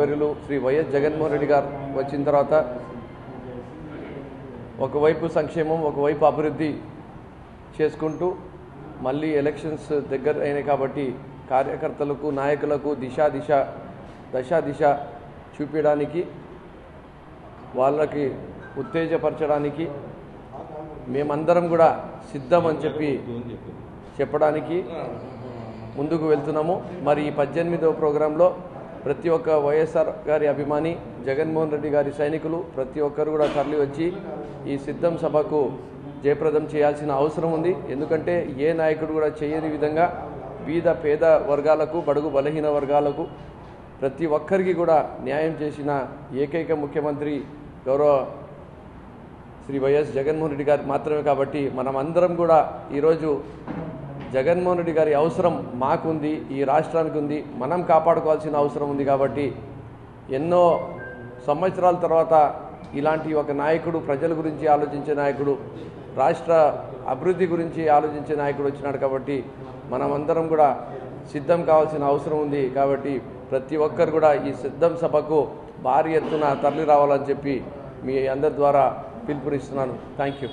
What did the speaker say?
వర్యులు శ్రీ వైఎస్ జగన్మోహన్ రెడ్డి గారు వచ్చిన తర్వాత ఒకవైపు సంక్షేమం ఒకవైపు అభివృద్ధి చేసుకుంటూ మళ్ళీ ఎలక్షన్స్ దగ్గర అయినాయి కాబట్టి కార్యకర్తలకు నాయకులకు దశ చూపించడానికి వాళ్ళకి ఉత్తేజపరచడానికి మేమందరం కూడా సిద్ధమని చెప్పడానికి ముందుకు వెళ్తున్నాము. మరి ఈ 18వ ప్రోగ్రాంలో ప్రతి ఒక్క వైఎస్ఆర్ గారి అభిమాని జగన్మోహన్ రెడ్డి గారి సైనికులు ప్రతి ఒక్కరు కూడా తరలి వచ్చి ఈ సిద్ధం సభకు జయప్రదం చేయాల్సిన అవసరం ఉంది. ఎందుకంటే ఏ నాయకుడు కూడా చేయని విధంగా బీద పేద వర్గాలకు బడుగు బలహీన వర్గాలకు ప్రతి ఒక్కరికి కూడా న్యాయం చేసిన ఏకైక ముఖ్యమంత్రి గౌరవ శ్రీ వైఎస్ జగన్మోహన్ రెడ్డి గారు మాత్రమే. కాబట్టి మనం అందరం కూడా ఈరోజు జగన్మోహన్ రెడ్డి గారి అవసరం మాకుంది, ఈ రాష్ట్రానికి ఉంది, మనం కాపాడుకోవాల్సిన అవసరం ఉంది. కాబట్టి ఎన్నో సంవత్సరాల తర్వాత ఇలాంటి ఒక నాయకుడు, ప్రజల గురించి ఆలోచించే నాయకుడు, రాష్ట్ర అభివృద్ధి గురించి ఆలోచించే నాయకుడు వచ్చినాడు. కాబట్టి మనమందరం కూడా సిద్ధం కావాల్సిన అవసరం ఉంది. కాబట్టి ప్రతి ఒక్కరు కూడా ఈ సిద్ధం సభకు భారీ ఎత్తున తరలి రావాలని చెప్పి మీ అందరి ద్వారా పిలుపునిస్తున్నాను. Thank you.